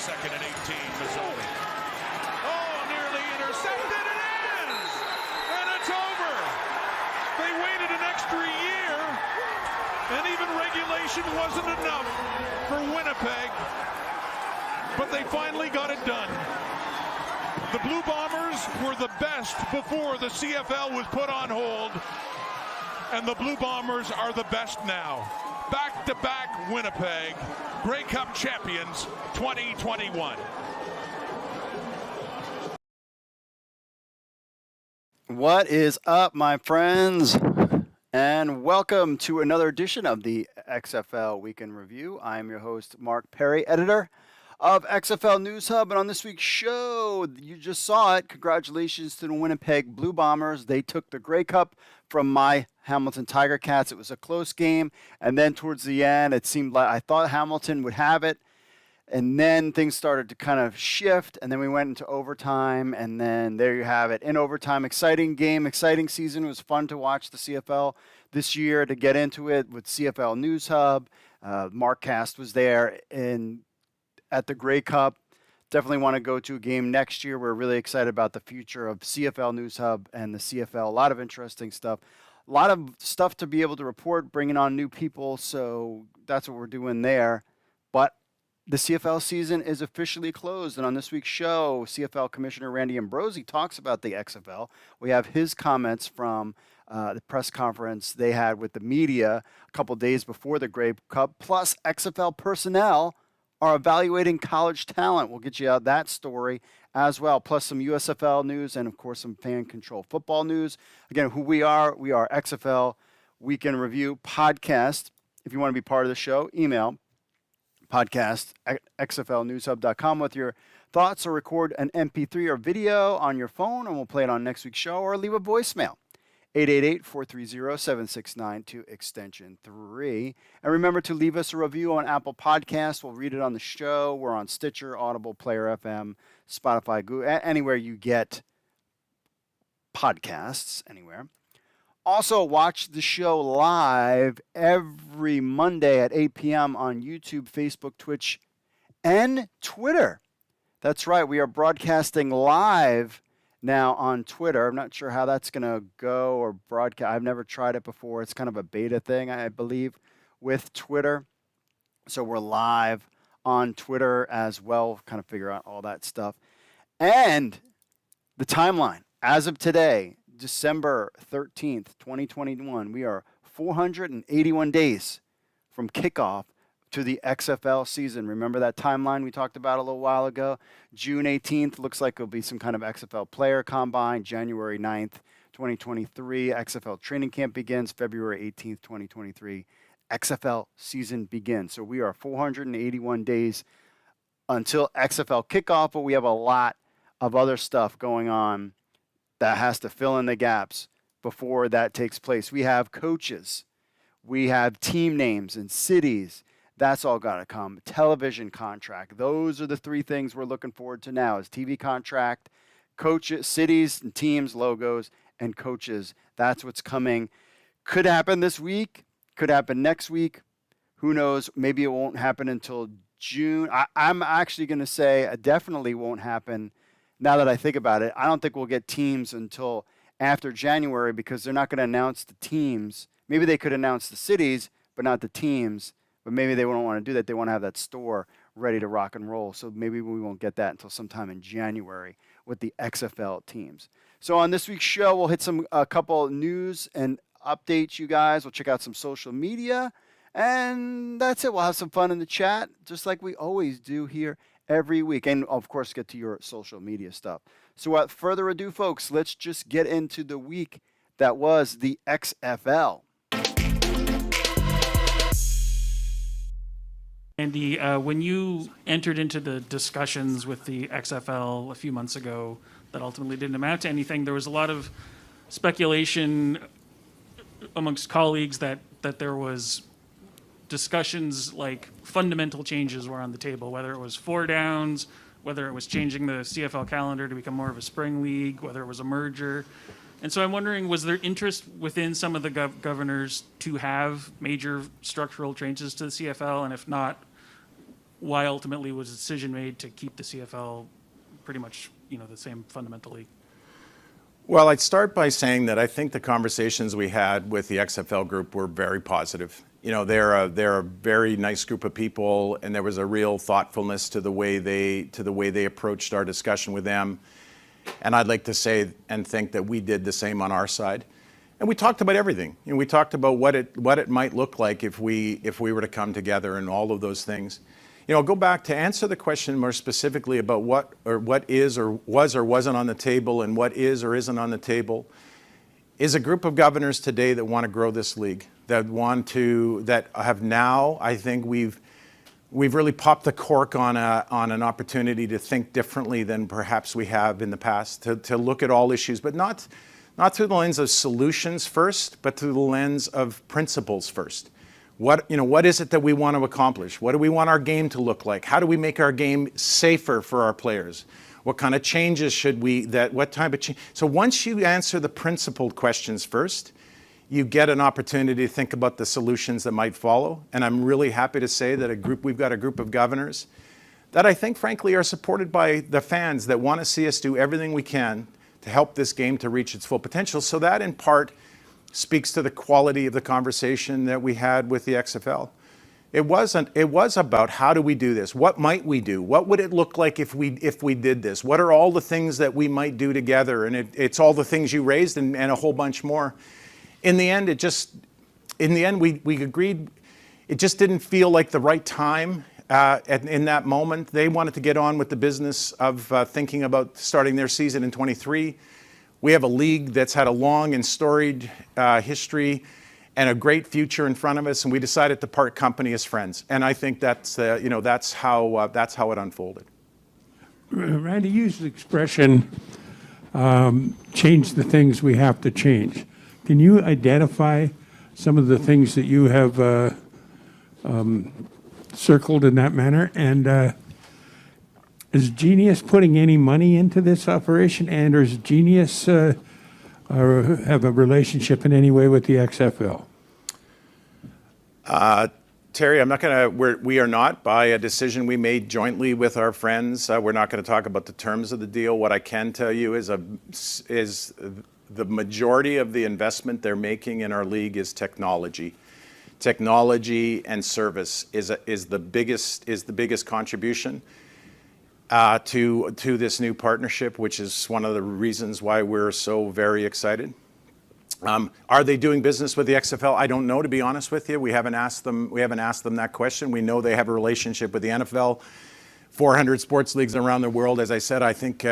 Second and 18, Missouri. Oh, nearly intercepted. It is! And it's over. They waited an extra year, and even regulation wasn't enough for Winnipeg. But they finally got it done. The Blue Bombers were the best before the CFL was put on hold, and the Blue Bombers are the best now. Back-to-back Winnipeg Grey Cup champions 2021. What is up, my friends? And welcome to another edition of the XFL Weekend Review. I am your host, Mark Perry, editor of XFL News Hub. And on this week's show, you just saw it. Congratulations to the Winnipeg Blue Bombers. They took the Grey Cup from my Hamilton Tiger Cats. It was a close game. And then towards the end, it seemed like I thought Hamilton would have it. And then things started to kind of shift. And then we went into overtime. And then there you have it. In overtime, exciting game, exciting season. It was fun to watch the CFL this year, to get into it with CFL News Hub. Mark Cast was there at the Grey Cup. Definitely want to go to a game next year. We're really excited about the future of CFL News Hub and the CFL. A lot of interesting stuff. A lot of stuff to be able to report, bringing on new people. So that's what we're doing there. But the CFL season is officially closed. And on this week's show, CFL Commissioner Randy Ambrosie talks about the XFL. We have his comments from the press conference they had with the media a couple days before the Grey Cup. Plus, XFL personnel are evaluating college talent. We'll get you out that story as well, plus some USFL news and, of course, some fan-controlled football news. Again, who we are XFL Weekend Review Podcast. If you want to be part of the show, email podcast@xflnewshub.com with your thoughts, or record an MP3 or video on your phone, and we'll play it on next week's show, or leave a voicemail. 888-430-7692, extension 3. And remember to leave us a review on Apple Podcasts. We'll read it on the show. We're on Stitcher, Audible, Player FM, Spotify, Google, anywhere you get podcasts, anywhere. Also, watch the show live every Monday at 8 p.m. on YouTube, Facebook, Twitch, and Twitter. That's right. We are broadcasting live now on Twitter. I'm not sure how that's going to go or broadcast. I've never tried it before. It's kind of a beta thing, I believe, with Twitter. So we're live on Twitter as well, kind of figure out all that stuff. And the timeline, as of today, December 13th, 2021, we are 481 days from kickoff to the XFL season. Remember that timeline we talked about a little while ago? June 18th, looks like it'll be some kind of XFL player combine. January 9th, 2023, XFL training camp begins. February 18th, 2023, XFL season begins. So we are 481 days until XFL kickoff, but we have a lot of other stuff going on that has to fill in the gaps before that takes place. We have coaches. We have team names and cities. That's all got to come. Television contract. Those are the three things we're looking forward to now: is TV contract, coaches, cities and teams, logos, and coaches. That's what's coming. Could happen this week. Could happen next week. Who knows? Maybe it won't happen until June. I'm actually going to say it definitely won't happen. Now that I think about it, I don't think we'll get teams until after January, because they're not going to announce the teams. Maybe they could announce the cities, but not the teams. But maybe they don't want to do that. They want to have that store ready to rock and roll. So maybe we won't get that until sometime in January with the XFL teams. So on this week's show, we'll hit a couple news and updates you guys. We'll check out some social media. And that's it. We'll have some fun in the chat, just like we always do here every week. And, of course, get to your social media stuff. So without further ado, folks, let's just get into the week that was the XFL. Andy, when you entered into the discussions with the XFL a few months ago that ultimately didn't amount to anything, there was a lot of speculation amongst colleagues that there was discussions like fundamental changes were on the table, whether it was 4 downs, whether it was changing the CFL calendar to become more of a spring league, whether it was a merger. And so I'm wondering, was there interest within some of the governors to have major structural changes to the CFL? And if not, why ultimately was a decision made to keep the CFL pretty much, the same fundamental league? Well, I'd start by saying that I think the conversations we had with the XFL group were very positive. They're a very nice group of people, and there was a real thoughtfulness to the way they approached our discussion with them. And I'd like to say and think that we did the same on our side. And we talked about everything. We talked about what it might look like if we were to come together and all of those things. I'll go back to answer the question more specifically about what is or was or wasn't on the table and what is or isn't on the table is a group of governors today that want to grow this league, that have now, I think we've really popped the cork on an opportunity to think differently than perhaps we have in the past, to look at all issues, but not through the lens of solutions first, but through the lens of principles first. What is it that we want to accomplish? What do we want our game to look like? How do we make our game safer for our players? What kind of changes what type of change? So once you answer the principled questions first, you get an opportunity to think about the solutions that might follow. And I'm really happy to say that we've got a group of governors that I think, frankly, are supported by the fans that want to see us do everything we can to help this game to reach its full potential. So that, in part, speaks to the quality of the conversation that we had with the XFL. It was about how do we do this? What might we do? What would it look like if we did this? What are all the things that we might do together? And it's all the things you raised and a whole bunch more. In the end, we agreed it just didn't feel like the right time in that moment. They wanted to get on with the business of thinking about starting their season in 23. We have a league that's had a long and storied history and a great future in front of us, and we decided to part company as friends. And I think that's how it unfolded. Randy used the expression, change the things we have to change. Can you identify some of the things that you have circled in that manner? And is Genius putting any money into this operation, and does Genius have a relationship in any way with the XFL? Terry, we are not, by a decision we made jointly with our friends. We're not going to talk about the terms of the deal. What I can tell you is the majority of the investment they're making in our league is technology. Technology and service is the biggest contribution to this new partnership, which is one of the reasons why we're so very excited. Are they doing business with the XFL? I don't know, to be honest with you. We haven't asked them that question. We know they have a relationship with the NFL, 400 sports leagues around the world. As I said, I think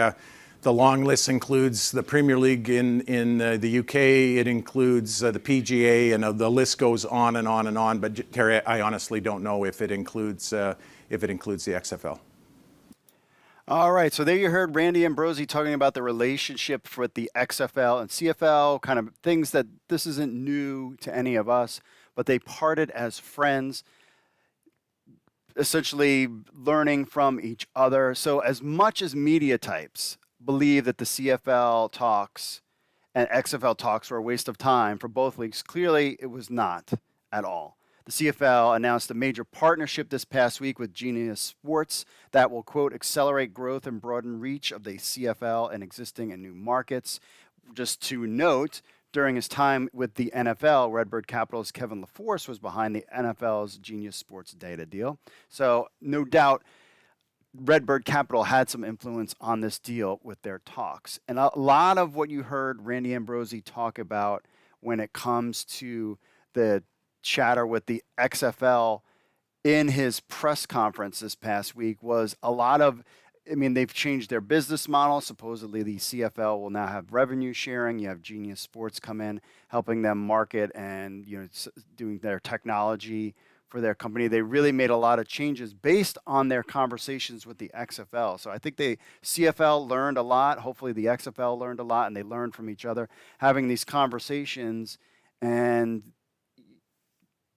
the long list includes the Premier League in the UK. It includes the PGA, and the list goes on and on and on. But Terry, I honestly don't know if it includes the XFL. All right, so there you heard Randy Ambrosie talking about the relationship with the XFL and CFL, kind of things that this isn't new to any of us, but they parted as friends, essentially learning from each other. So as much as media types believe that the CFL talks and XFL talks were a waste of time for both leagues, clearly it was not at all. The CFL announced a major partnership this past week with Genius Sports that will, quote, accelerate growth and broaden reach of the CFL in existing and new markets. Just to note, during his time with the NFL, Redbird Capital's Kevin LaForce was behind the NFL's Genius Sports data deal. So no doubt Redbird Capital had some influence on this deal with their talks. And a lot of what you heard Randy Ambrosie talk about when it comes to the chatter with the XFL in his press conference this past week was a lot of, they've changed their business model. Supposedly the CFL will now have revenue sharing. You have Genius Sports come in, helping them market and, doing their technology for their company. They really made a lot of changes based on their conversations with the XFL. So I think the CFL learned a lot. Hopefully the XFL learned a lot, and they learned from each other having these conversations, and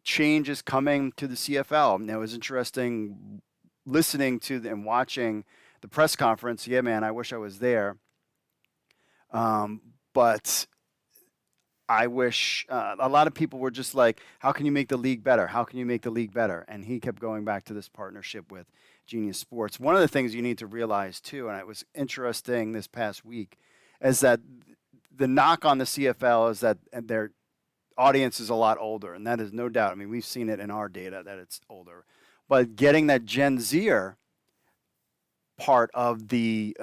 change is coming to the CFL. Now, it was interesting listening to and watching the press conference. Yeah, man, I wish I was there. But I wish a lot of people were just like, how can you make the league better? How can you make the league better? And he kept going back to this partnership with Genius Sports. One of the things you need to realize too, and it was interesting this past week, is that the knock on the CFL is that their audience is a lot older, and that is no doubt. I mean, we've seen it in our data that it's older. But getting that Gen Zer part of the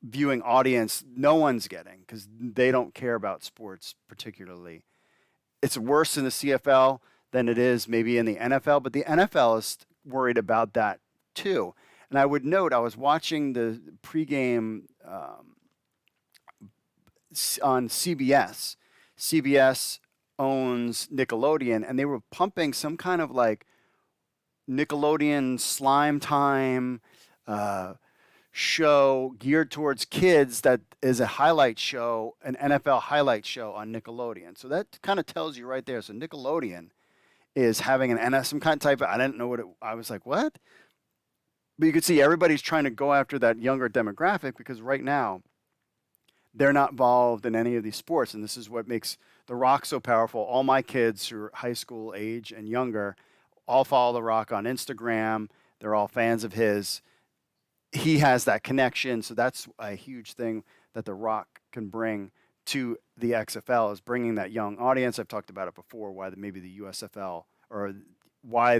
viewing audience, no one's getting, because they don't care about sports particularly. It's worse in the CFL than it is maybe in the NFL, but the NFL is worried about that too. And I would note, I was watching the pregame on CBS. CBS owns Nickelodeon, and they were pumping some kind of like Nickelodeon Slime Time show geared towards kids that is a highlight show, an NFL highlight show on Nickelodeon. So that kind of tells you right there. So Nickelodeon is having some kind of type of, I didn't know what it, I was like, what? But you could see everybody's trying to go after that younger demographic, because right now they're not involved in any of these sports. And this is what makes The Rock so powerful. All my kids who are high school age and younger all follow The Rock on Instagram. They're all fans of his. He has that connection, so that's a huge thing that The Rock can bring to the XFL, is bringing that young audience. I've talked about it before, why maybe the USFL, or why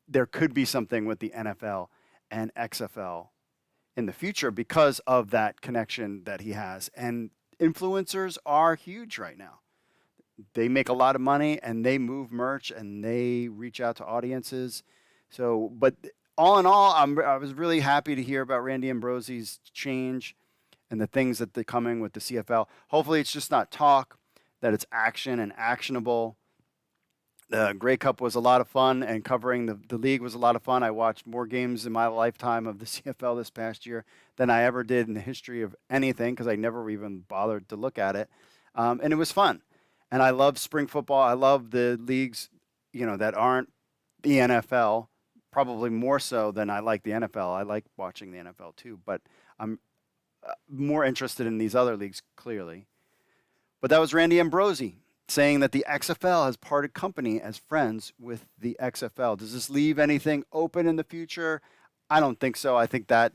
there could be something with the NFL and XFL in the future because of that connection that he has. And influencers are huge right now. They make a lot of money, and they move merch, and they reach out to audiences. So, but all in all, I was really happy to hear about Randy Ambrosie's change and the things that they're coming with the CFL. Hopefully it's just not talk, that it's action and actionable. The Grey Cup was a lot of fun, and covering the league was a lot of fun. I watched more games in my lifetime of the CFL this past year than I ever did in the history of anything, because I never even bothered to look at it. And it was fun. And I love spring football. I love the leagues, that aren't the NFL. Probably more so than I like the NFL. I like watching the NFL too, but I'm more interested in these other leagues, clearly. But that was Randy Ambrosie saying that the XFL has parted company as friends with the XFL. Does this leave anything open in the future? I don't think so. I think that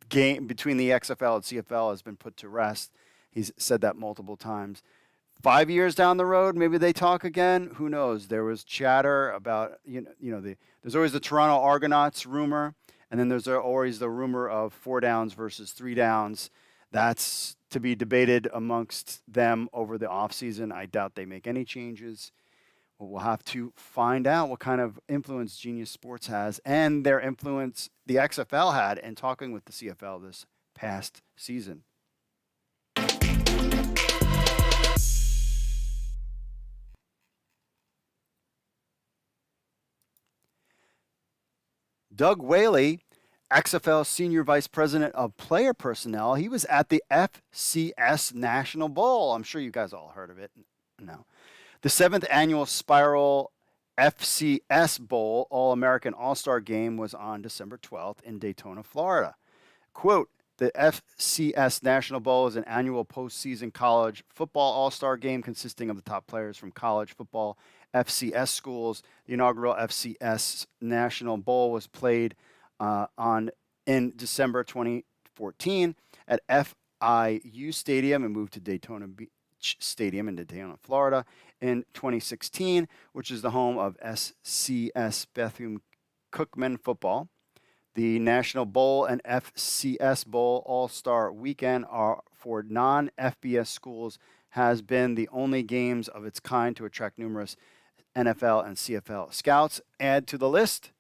game between the XFL and CFL has been put to rest. He's said that multiple times. 5 years down the road, maybe they talk again. Who knows? There was chatter about, there's always the Toronto Argonauts rumor, and then there's always the rumor of 4 downs versus 3 downs. That's to be debated amongst them over the offseason. I doubt they make any changes. But we'll have to find out what kind of influence Genius Sports has, and their influence the XFL had in talking with the CFL this past season. Doug Whaley, XFL Senior Vice President of Player Personnel, he was at the FCS National Bowl. I'm sure you guys all heard of it. No. The 7th annual Spiral FCS Bowl All-American All-Star Game was on December 12th in Daytona, Florida. Quote, the FCS National Bowl is an annual postseason college football all-star game consisting of the top players from college football FCS schools. The inaugural FCS National Bowl was played in December 2014 at FIU Stadium and moved to Daytona Beach Stadium in Daytona, Florida in 2016, which is the home of SCS Bethune-Cookman football. The National Bowl and FCS Bowl All-Star Weekend are for non-FBS schools has been the only games of its kind to attract numerous NFL and CFL scouts. Add to the list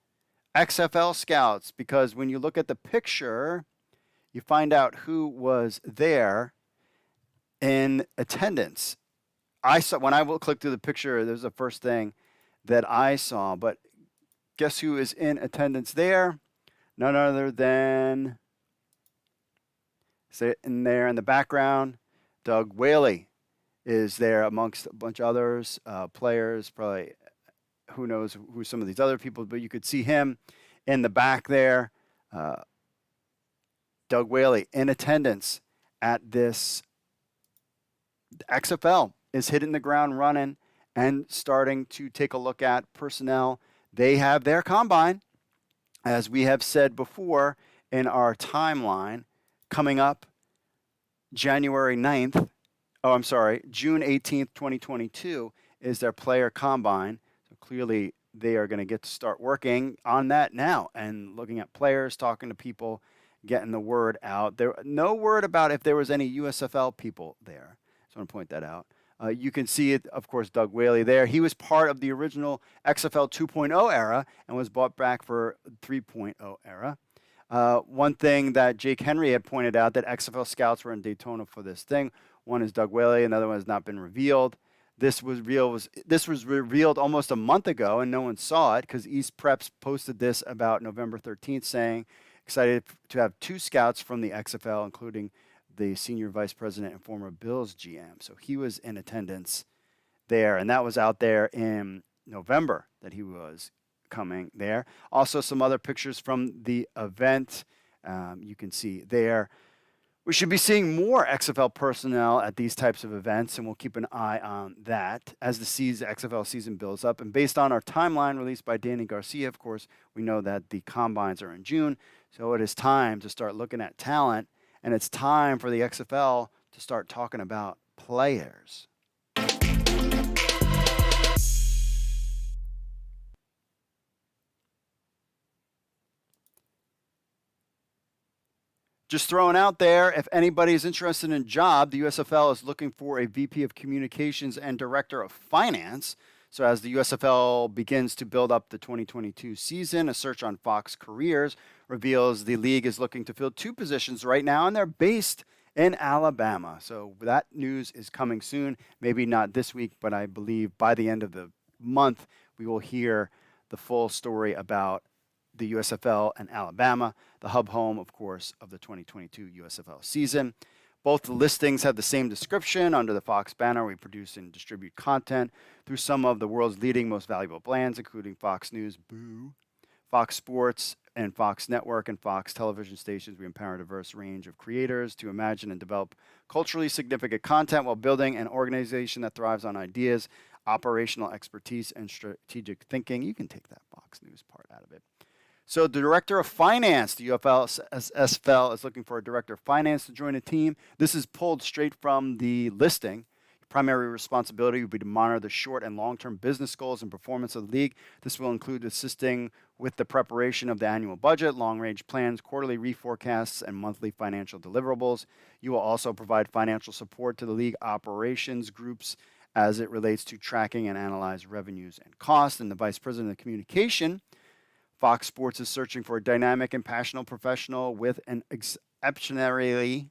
XFL scouts, because when you look at the picture, you find out who was there in attendance. I saw, when I will click through the picture, there's the first thing that I saw, but guess who is in attendance there? None other than, sitting there in the background, Doug Whaley is there amongst a bunch of others, players, probably who knows who some of these other people, but you could see him in the back there. Doug Whaley in attendance at this The XFL is hitting the ground running and starting to take a look at personnel. They have their combine, as we have said before in our timeline, coming up January 9th. Oh, I'm sorry, June 18th, 2022 is their player combine. So clearly they are going to get to start working on that now and looking at players, talking to people, getting the word out. There no word about if there was any USFL people there. So I want to point that out. You can see it, of course, Doug Whaley there. He was part of the original XFL 2.0 era and was brought back for 3.0 era. One thing that Jake Henry had pointed out, that XFL scouts were in Daytona for this thing. One is Doug Whaley, another one has not been revealed. This was revealed almost a month ago, and no one saw it because East Preps posted this about November 13th, saying, excited to have 2 scouts from the XFL, including the senior vice president and former Bills GM. So he was in attendance there, and that was out there in November that he was coming there. Also, some other pictures from the event you can see there. We should be seeing more XFL personnel at these types of events, and we'll keep an eye on that as the XFL season builds up. And based on our timeline released by Danny Garcia, of course, we know that the combines are in June, so it is time to start looking at talent, and it's time for the XFL to start talking about players. Just throwing out there, if anybody's interested in a job, the USFL is looking for a VP of Communications and Director of Finance. So as the USFL begins to build up the 2022 season, a search on Fox Careers reveals the league is looking to fill 2 positions right now, and they're based in Alabama. So that news is coming soon. Maybe not this week, but I believe by the end of the month, we will hear the full story about the USFL and Alabama, the hub home, of course, of the 2022 USFL season. Both listings have the same description. Under the Fox banner, we produce and distribute content through some of the world's leading, most valuable brands, including Fox News, Boo, Fox Sports, and Fox Network and Fox television stations. We empower a diverse range of creators to imagine and develop culturally significant content while building an organization that thrives on ideas, operational expertise, and strategic thinking. You can take that Fox News part out of it. So the Director of Finance, the USFL is looking for a Director of Finance to join a team. This is pulled straight from the listing. Your primary responsibility will be to monitor the short and long-term business goals and performance of the league. This will include assisting with the preparation of the annual budget, long-range plans, quarterly reforecasts, and monthly financial deliverables. You will also provide financial support to the league operations groups as it relates to tracking and analyze revenues and costs. And the Vice President of Communication, Fox Sports is searching for a dynamic and passionate professional with an exceptionally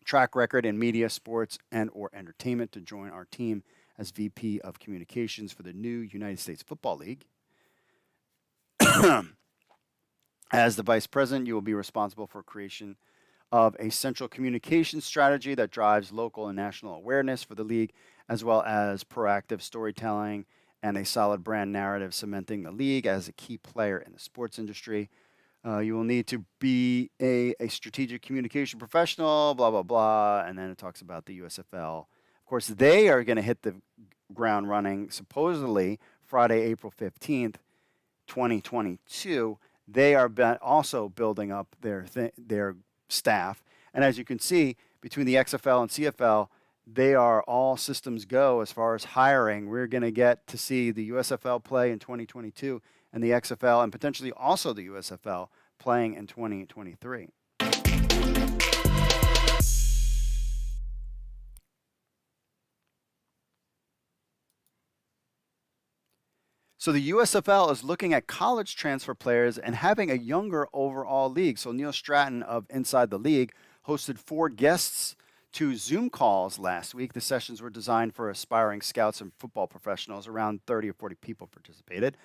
track record in media, sports, and or entertainment to join our team as VP of Communications for the new United States Football League. As the Vice President, you will be responsible for creation of a central communication strategy that drives local and national awareness for the league, as well as proactive storytelling and a solid brand narrative cementing the league as a key player in the sports industry. You will need to be a strategic communication professional, blah, blah, blah. And then it talks about the USFL. Of course, they are going to hit the ground running supposedly Friday, April 15th, 2022. They are also building up their staff. And as you can see, between the XFL and CFL, they are all systems go as far as hiring. We're going to get to see the USFL play in 2022 and the XFL and potentially also the USFL playing in 2023. So the USFL is looking at college transfer players and having a younger overall league. So Neil Stratton of Inside the League hosted 4 guests to Zoom calls last week. The sessions were designed for aspiring scouts and football professionals. Around 30 or 40 people participated.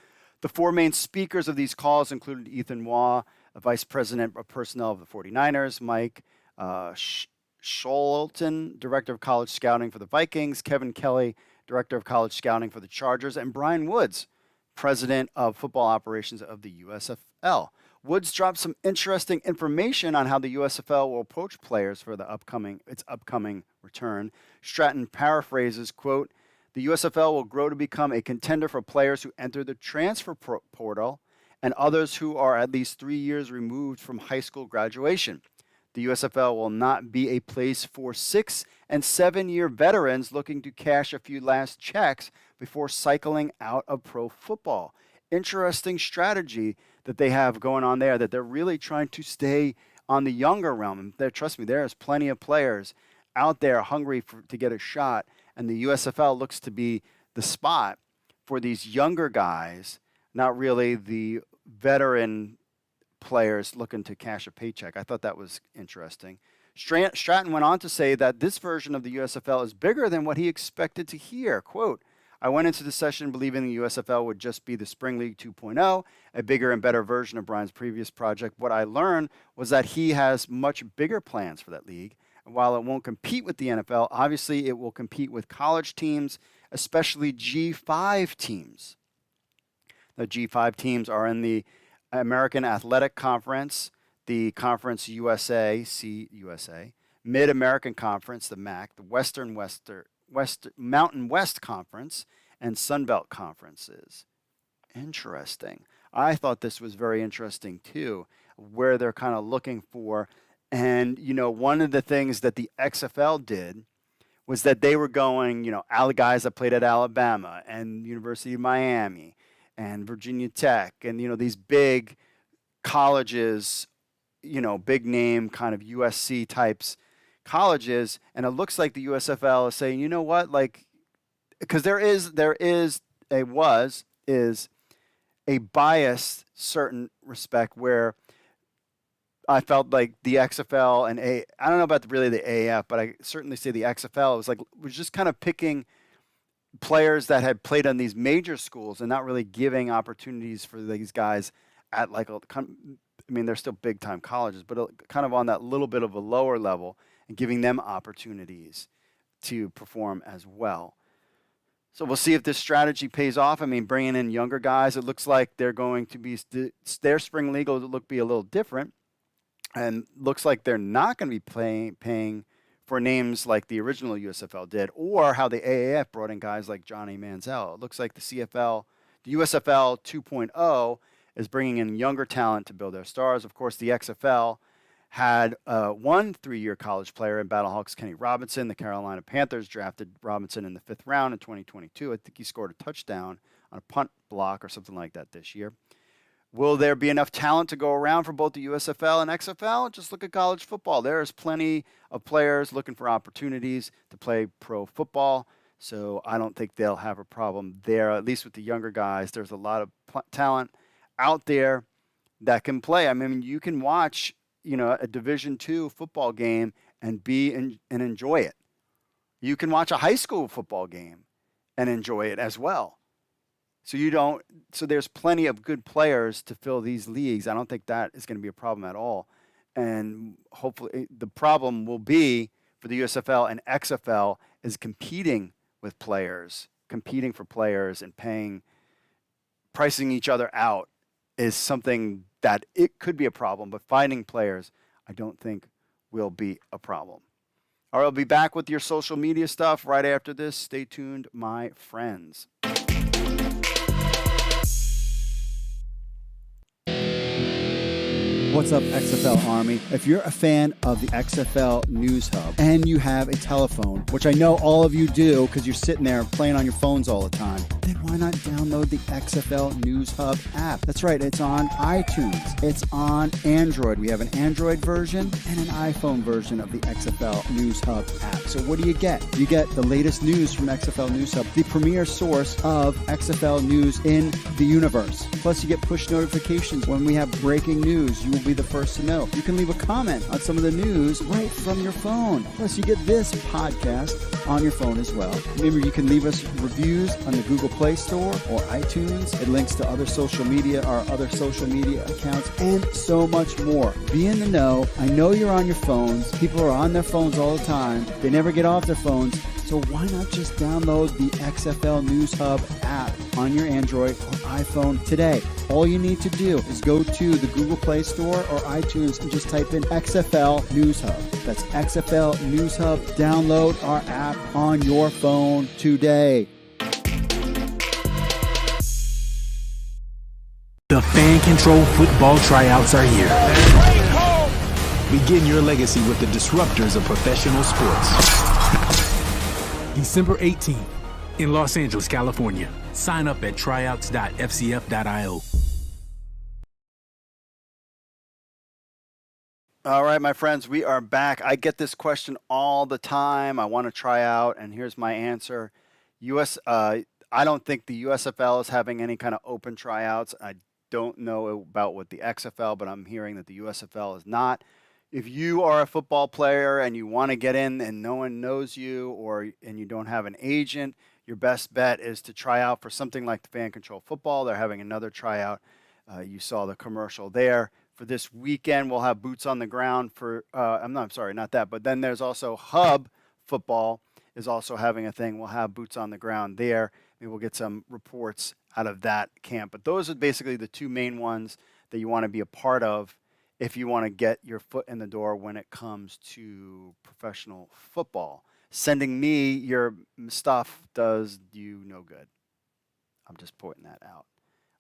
The 4 main speakers of these calls included Ethan Waugh, a vice president of personnel of the 49ers, Mike Scholten, director of college scouting for the Vikings, Kevin Kelly, director of college scouting for the Chargers, and Brian Woods, president of football operations of the USFL. Woods dropped some interesting information on how the USFL will approach players for its upcoming return. Stratton paraphrases, quote, "The USFL will grow to become a contender for players who enter the transfer portal and others who are at least 3 years removed from high school graduation. The USFL will not be a place for 6- and 7-year veterans looking to cash a few last checks before cycling out of pro football." Interesting strategy that they have going on there, that they're really trying to stay on the younger realm. Trust me, there's plenty of players out there hungry to get a shot, and the USFL looks to be the spot for these younger guys, not really the veteran players looking to cash a paycheck. I thought that was interesting. Stratton went on to say that this version of the USFL is bigger than what he expected to hear. Quote, "I went into the session believing the USFL would just be the Spring League 2.0, a bigger and better version of Brian's previous project. What I learned was that he has much bigger plans for that league. And while it won't compete with the NFL, obviously it will compete with college teams, especially G5 teams. The G5 teams are in the American Athletic Conference, the Conference USA, CUSA, Mid-American Conference, the MAC, the Mountain West Conference, and Sun Belt Conferences." Interesting. I thought this was very interesting too, where they're kind of looking for. And, one of the things that the XFL did was that they were going, guys that played at Alabama and University of Miami and Virginia Tech and, these big colleges, big name kind of USC types colleges. And it looks like the USFL is saying, you know what, because there is a bias certain respect where I felt like the XFL and I don't know about really the AAF, but I certainly say the XFL was just kind of picking players that had played on these major schools and not really giving opportunities for these guys at they're still big time colleges, but kind of on that little bit of a lower level and giving them opportunities to perform as well. So we'll see if this strategy pays off. Bringing in younger guys, it looks like they're going to be their spring league will be a little different. And looks like they're not going to be paying for names like the original USFL did, or how the AAF brought in guys like Johnny Manziel. It looks like the USFL 2.0 is bringing in younger talent to build their stars. Of course, the XFL had one 3-year college player in Battlehawks, Kenny Robinson. The Carolina Panthers drafted Robinson in the 5th round in 2022. I think he scored a touchdown on a punt block or something like that this year. Will there be enough talent to go around for both the USFL and XFL? Just look at college football. There's plenty of players looking for opportunities to play pro football, so I don't think they'll have a problem there, at least with the younger guys. There's a lot of talent out there that can play. You can watch, a Division II football game and enjoy it. You can watch a high school football game and enjoy it as well. So there's plenty of good players to fill these leagues. I don't think that is going to be a problem at all. And hopefully the problem will be for the USFL and XFL is competing for players and pricing each other out is something that it could be a problem, but finding players I don't think will be a problem. All right, I'll be back with your social media stuff right after this. Stay tuned, my friends. What's up, XFL Army? If you're a fan of the XFL News Hub and you have a telephone, which I know all of you do because you're sitting there playing on your phones all the time, then why not download the XFL News Hub app? That's right, it's on iTunes. It's on Android. We have an Android version and an iPhone version of the XFL News Hub app. So what do you get? You get the latest news from XFL News Hub, the premier source of XFL news in the universe. Plus, you get push notifications when we have breaking news. You will be the first to know. You can leave a comment on some of the news right from your phone. Plus, you get this podcast on your phone as well. Remember, you can leave us reviews on the Google Play Store or iTunes. It links to other social media accounts, and so much more. Be in the know. I know you're on your phones. People are on their phones all the time. They never get off their phones. So why not just download the XFL News Hub app? on your Android or iPhone today. All you need to do is go to the Google Play Store or iTunes and just type in XFL News Hub. That's XFL News Hub. Download our app on your phone today. The Fan Control Football Tryouts are here. Begin your legacy with the disruptors of professional sports. December 18th in Los Angeles, California. Sign up at tryouts.fcf.io. All right, my friends, we are back. I get this question all the time. I want to try out, and here's my answer. I don't think the USFL is having any kind of open tryouts. I don't know about what the XFL, but I'm hearing that the USFL is not. If you are a football player and you want to get in and no one knows you and you don't have an agent, your best bet is to try out for something like the Fan Control Football. They're having another tryout. You saw the commercial there. For this weekend, we'll have boots on the ground for, not that, but then there's also Hub Football is also having a thing. We'll have boots on the ground there. Maybe we'll get some reports out of that camp. But those are basically the two main ones that you want to be a part of if you want to get your foot in the door when it comes to professional football. Sending me your stuff does you no good. I'm just pointing that out,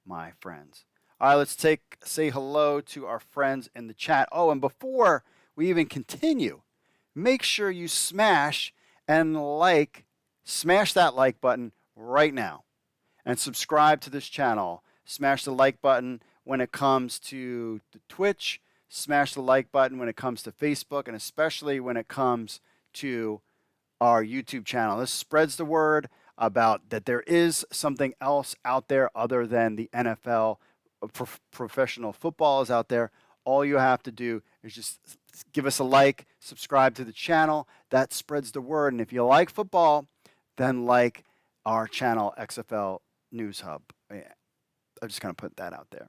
my friends. All right, let's say hello to our friends in the chat. Oh, and before we even continue, make sure you smash that like button right now and subscribe to this channel. Smash the like button when it comes to the Twitch. Smash the like button when it comes to Facebook, and especially when it comes to our YouTube channel. This spreads the word about that there is something else out there other than the NFL. Professional football is out there. All you have to do is just give us a like, subscribe to the channel. That spreads the word. And if you like football, then like our channel, XFL News Hub. I'm just going to put that out there.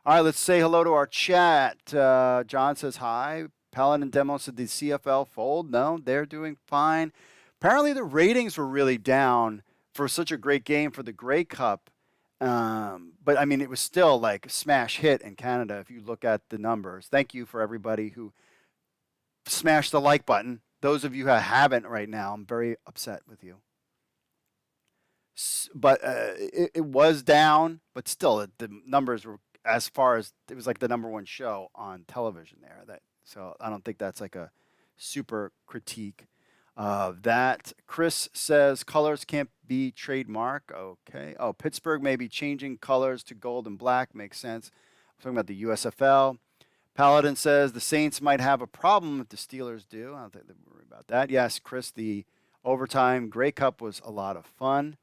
All right, let's say hello to our chat. John says hi. Paladin Demo said the CFL fold. No, they're doing fine. Apparently the ratings were really down for such a great game for the Grey Cup. But I mean, it was still like a smash hit in Canada if you look at the numbers. Thank you for everybody who smashed the like button. Those of you who haven't right now, I'm very upset with you. But it was down, but still the numbers were as far as it was like the number one show on television there. So I don't think that's like a super critique of that. Chris says colors can't be trademark. Okay. Oh, Pittsburgh may be changing colors to gold and black. Makes sense. I'm talking about the USFL. Paladin says the Saints might have a problem if the Steelers do. I don't think they worry about that. Yes, Chris, the overtime Grey Cup was a lot of fun.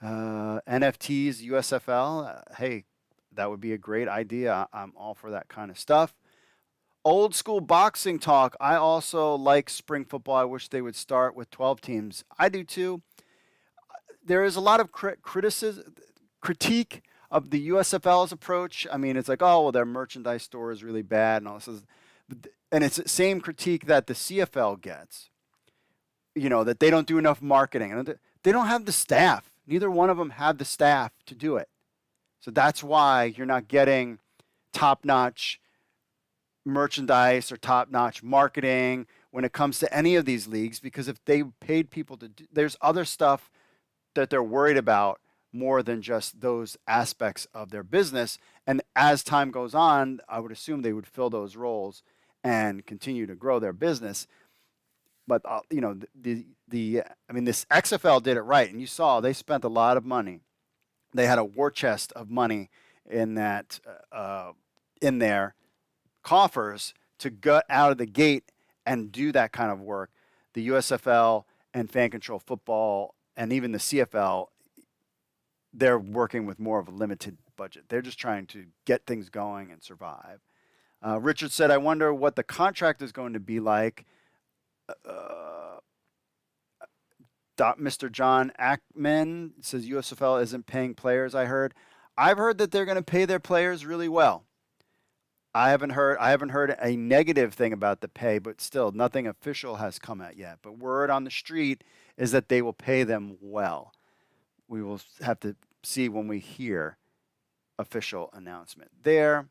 NFTs, USFL. Hey, that would be a great idea. I'm all for that kind of stuff. Old school boxing talk. I also like spring football. I wish they would start with 12 teams. I do too. There is a lot of critique of the USFL's approach. I mean, it's like, oh, well, their merchandise store is really bad and all this. And it's the same critique that the CFL gets. You know, that they don't do enough marketing. And they don't have the staff. Neither one of them have the staff to do it. So that's why you're not getting top-notch merchandise or top-notch marketing when it comes to any of these leagues, because if they paid people to do, there's other stuff that they're worried about more than just those aspects of their business. And as time goes on, I would assume they would fill those roles and continue to grow their business. But you know, I mean, this XFL did it right, and you saw they spent a lot of money. They had a war chest of money in that in their coffers to go out of the gate and do that kind of work. The USFL and Fan Control Football and even the CFL, they're working with more of a limited budget. They're just trying to get things going and survive. Richard said, I wonder what the contract is going to be like. Mr. John Ackman says USFL isn't paying players, I heard. I've heard that they're going to pay their players really well. I haven't heard a negative thing about the pay, but still nothing official has come out yet. But word on the street is that they will pay them well. We will have to see when we hear official announcement there.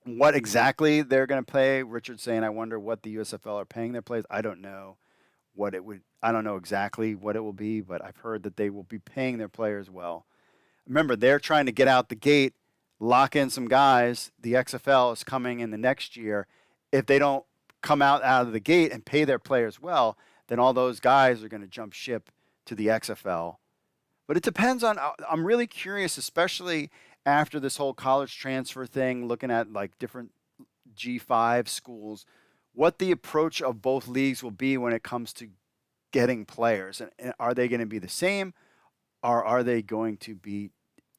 What exactly they're going to pay? Richard's saying, I wonder what the USFL are paying their players. I don't know what it would. I don't know exactly what it will be, but I've heard that they will be paying their players well. Remember, they're trying to get out the gate, lock in some guys. The XFL is coming in the next year. If they don't come out of the gate and pay their players well, then all those guys are going to jump ship to the XFL. But it depends on, I'm really curious, especially after this whole college transfer thing, looking at like different G5 schools, what the approach of both leagues will be when it comes to getting players. And are they going to be the same, or are they going to be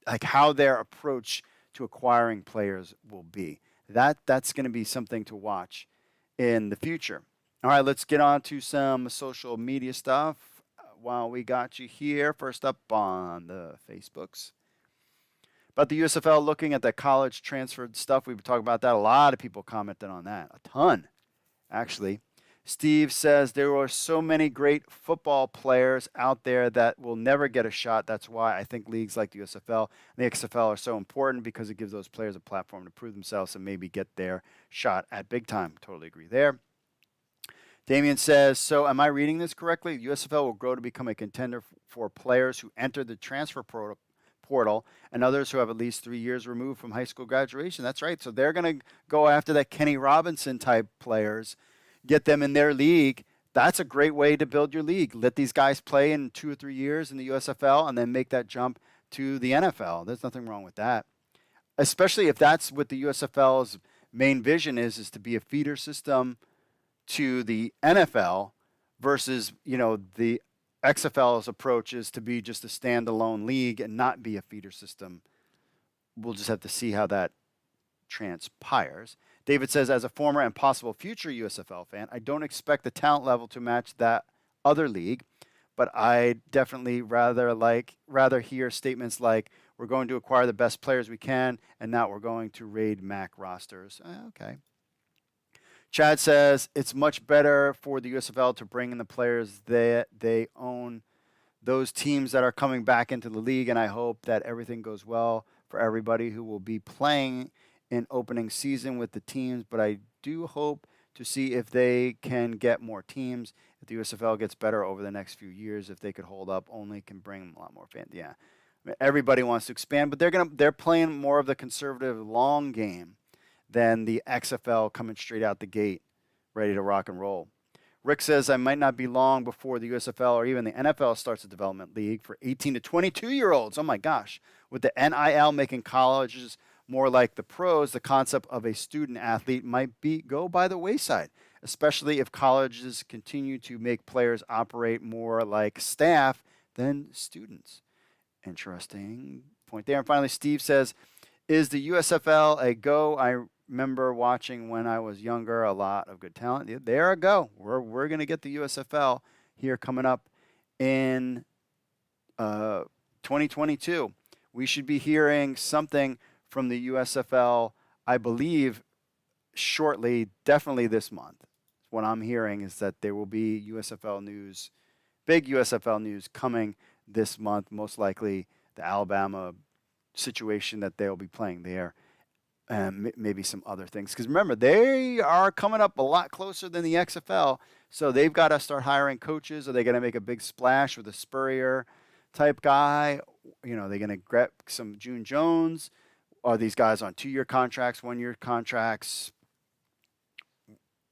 like how their approach to acquiring players will be? That's going to be something to watch in the future. All right, let's get on to some social media stuff while we got you here. First up on the Facebooks. About the USFL looking at the college transferred stuff. We've been talking about that. A lot of people commented on that. A ton, actually. Steve says there are so many great football players out there that will never get a shot. That's why I think leagues like the USFL and the XFL are so important, because it gives those players a platform to prove themselves and maybe get their shot at big time. Totally agree there. Damien says, so am I reading this correctly? The USFL will grow to become a contender for players who enter the transfer portal and others who have at least 3 years removed from high school graduation. That's right. So they're going to go after that Kenny Robinson type players, get them in their league. That's a great way to build your league. Let these guys play in 2 or 3 years in the USFL and then make that jump to the NFL. There's nothing wrong with that, especially if that's what the USFL's main vision is to be a feeder system to the NFL versus, the XFL's approach is to be just a standalone league and not be a feeder system. We'll just have to see how that transpires. David says, as a former and possible future USFL fan, I don't expect the talent level to match that other league, but I definitely rather hear statements like, we're going to acquire the best players we can, and not we're going to raid MAC rosters. Okay. Chad says, it's much better for the USFL to bring in the players that they own, those teams that are coming back into the league, and I hope that everything goes well for everybody who will be playing in opening season with the teams, but I do hope to see if they can get more teams. If the USFL gets better over the next few years, if they could hold up, only can bring a lot more fans. Yeah, I mean, everybody wants to expand, but they're playing more of the conservative long game than the XFL coming straight out the gate, ready to rock and roll. Rick says, I might not be long before the USFL or even the NFL starts a development league for 18 to 22-year-olds. Oh my gosh. With the NIL making colleges more like the pros, the concept of a student athlete might go by the wayside, especially if colleges continue to make players operate more like staff than students. Interesting point there. And finally, Steve says, is the USFL a go? I remember watching when I was younger, a lot of good talent. There a go. We're going to get the USFL here coming up in 2022. We should be hearing something from the USFL, I believe, shortly, definitely this month. What I'm hearing is that there will be USFL news, big USFL news coming this month, most likely the Alabama situation that they'll be playing there, and maybe some other things. Because remember, they are coming up a lot closer than the XFL, so they've got to start hiring coaches. Are they going to make a big splash with a Spurrier type guy? They're going to grab some June Jones. Are these guys on 2-year contracts, 1-year contracts?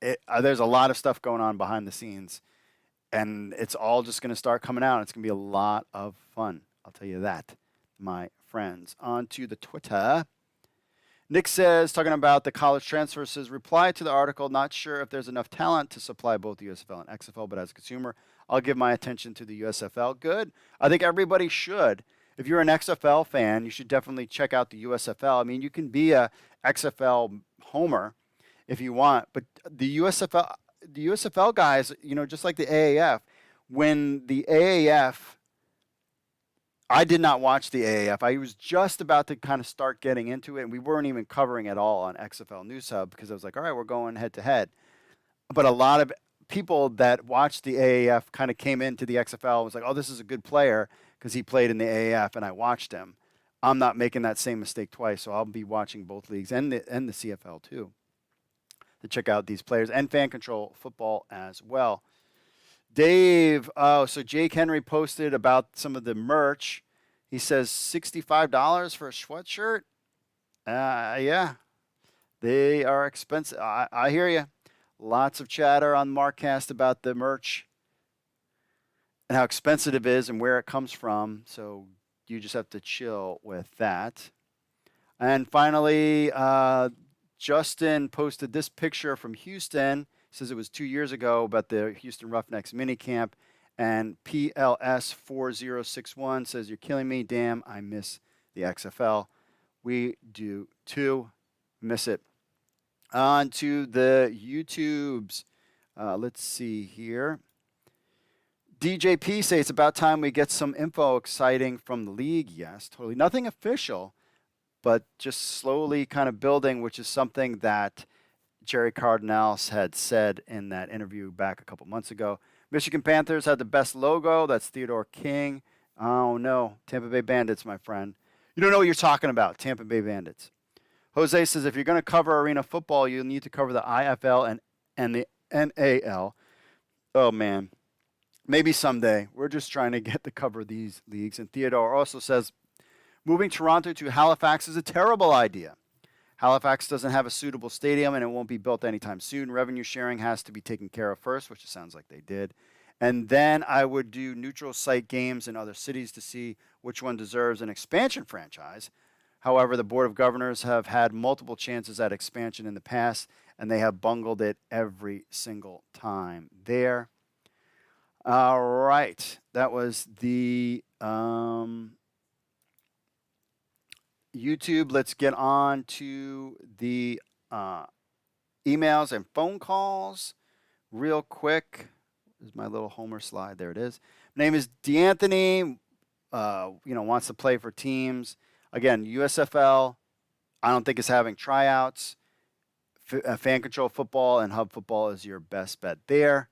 There's a lot of stuff going on behind the scenes, and it's all just going to start coming out. It's going to be a lot of fun. I'll tell you that, my friends. On to the Twitter. Nick says, talking about the college transfer, says, reply to the article, not sure if there's enough talent to supply both the USFL and XFL, but as a consumer, I'll give my attention to the USFL. Good. I think everybody should. If you're an XFL fan, you should definitely check out the USFL. I mean, you can be a XFL homer if you want, but the USFL guys, just like the AAF, when the AAF, I did not watch the AAF. I was just about to kind of start getting into it, and we weren't even covering it all on XFL News Hub because I was like, all right, we're going head to head. But a lot of people that watched the AAF kind of came into the XFL and was like, oh, this is a good player, because he played in the AAF and I watched him. I'm not making that same mistake twice, so I'll be watching both leagues and the CFL too to check out these players and Fan Control Football as well. Dave, so Jake Henry posted about some of the merch. He says $65 for a sweatshirt. Yeah, they are expensive. I hear you. Lots of chatter on Markcast about the merch and how expensive it is and where it comes from. So you just have to chill with that. And finally, Justin posted this picture from Houston. He says it was 2 years ago about the Houston Roughnecks minicamp. And PLS4061 says, "You're killing me. Damn, I miss the XFL." We do too. Miss it. On to the YouTubes. Let's see here. DJP say it's about time we get some info exciting from the league. Yes, totally. Nothing official, but just slowly kind of building, which is something that Jerry Cardinals had said in that interview back a couple months ago. Michigan Panthers had the best logo. That's Theodore King. Oh, no. Tampa Bay Bandits, my friend. You don't know what you're talking about, Tampa Bay Bandits. Jose says if you're going to cover arena football, you'll need to cover the IFL and the NAL. Oh, man. Maybe someday. We're just trying to get to cover these leagues. And Theodore also says moving Toronto to Halifax is a terrible idea. Halifax doesn't have a suitable stadium, and it won't be built anytime soon. Revenue sharing has to be taken care of first, which it sounds like they did. And then I would do neutral site games in other cities to see which one deserves an expansion franchise. However, the Board of Governors have had multiple chances at expansion in the past, and they have bungled it every single time there. All right. That was the YouTube. Let's get on to the emails and phone calls real quick. This is my little Homer slide. There it is. My name is D'Anthony. Wants to play for teams. Again, USFL. I don't think is having tryouts. Fan Control Football and Hub Football is your best bet there.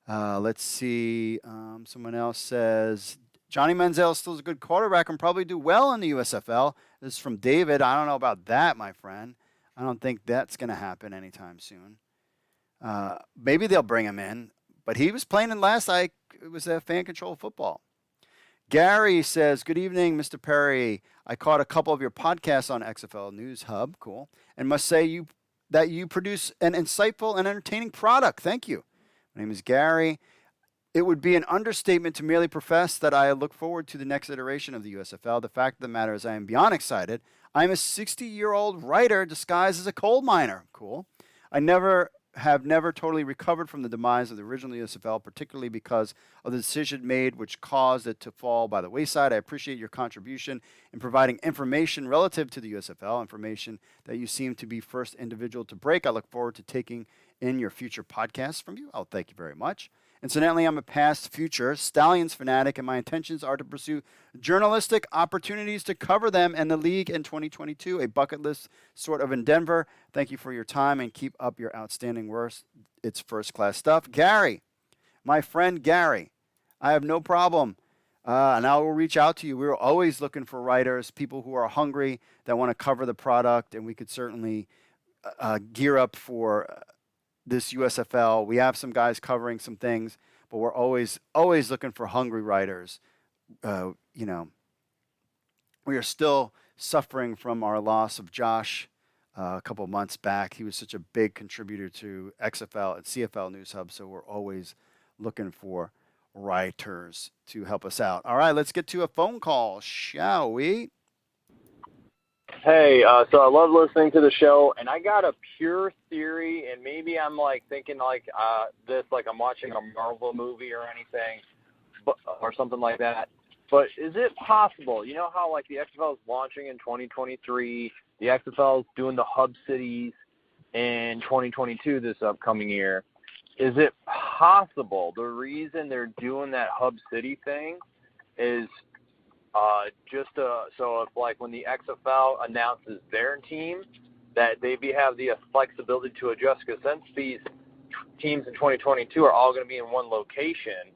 Let's see. Someone else says Johnny Manziel still is a good quarterback and probably do well in the USFL. This is from David. I don't know about that, my friend. I don't think that's going to happen anytime soon. Maybe they'll bring him in, but he was playing in last night. It was a Fan Control Football. Gary says, good evening, Mr. Perry. I caught a couple of your podcasts on XFL News Hub. Cool. And must say that you produce an insightful and entertaining product. Thank you. My name is Gary. It would be an understatement to merely profess that I look forward to the next iteration of the USFL. The fact of the matter is I am beyond excited. I'm a 60-year-old writer disguised as a coal miner. Cool. I have never totally recovered from the demise of the original USFL, particularly because of the decision made which caused it to fall by the wayside. I appreciate your contribution in providing information relative to the USFL, information that you seem to be first individual to break. I look forward to taking in your future podcasts from you. Oh, thank you very much. Incidentally, I'm a past future Stallions fanatic, and my intentions are to pursue journalistic opportunities to cover them and the league in 2022, a bucket list sort of endeavor. Thank you for your time, and keep up your outstanding work. It's first-class stuff. Gary, my friend Gary, I have no problem, and I will reach out to you. We're always looking for writers, people who are hungry, that want to cover the product, and we could certainly gear up for this USFL. We have some guys covering some things, but we're always looking for hungry writers. We are still suffering from our loss of Josh a couple months back. He was such a big contributor to XFL and CFL News Hub, so we're always looking for writers to help us out. All right, let's get to a phone call, shall we? Hey, so I love listening to the show, and I got a pure theory, and maybe I'm thinking this, like I'm watching a Marvel movie or anything, or something like that. But is it possible? You know how the XFL is launching in 2023, the XFL is doing the hub cities in 2022 this upcoming year. Is it possible the reason they're doing that hub city thing is so if when the XFL announces their team, that they have the flexibility to adjust, because since these teams in 2022 are all going to be in one location,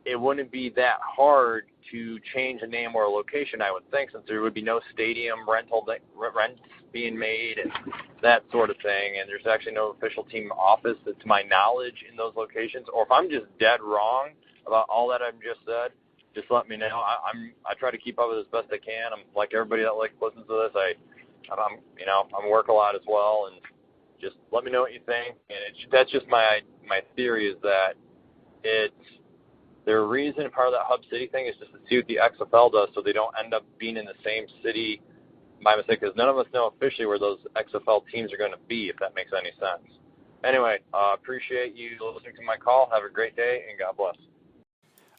it wouldn't be that hard to change a name or a location, I would think, since there would be no stadium rents being made and that sort of thing, and there's actually no official team office, to my knowledge, in those locations. Or if I'm just dead wrong about all that I've just said, just let me know. I try to keep up with it as best I can. I'm like everybody that listens to this. I'm work a lot as well, and just let me know what you think. And that's just my theory, is that their reason, part of that hub city thing, is just to see what the XFL does, so they don't end up being in the same city by mistake, because none of us know officially where those XFL teams are going to be, if that makes any sense. Anyway, appreciate you listening to my call. Have a great day, and God bless.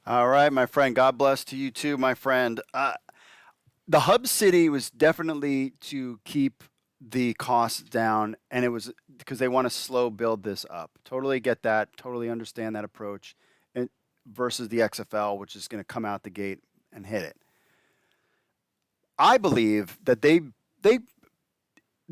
All right, my friend. God bless to you too, my friend. The hub city was definitely to keep the costs down, and it was because they want to slow build this up. Totally get that. Totally understand that approach. Versus the XFL, which is going to come out the gate and hit it. I believe that the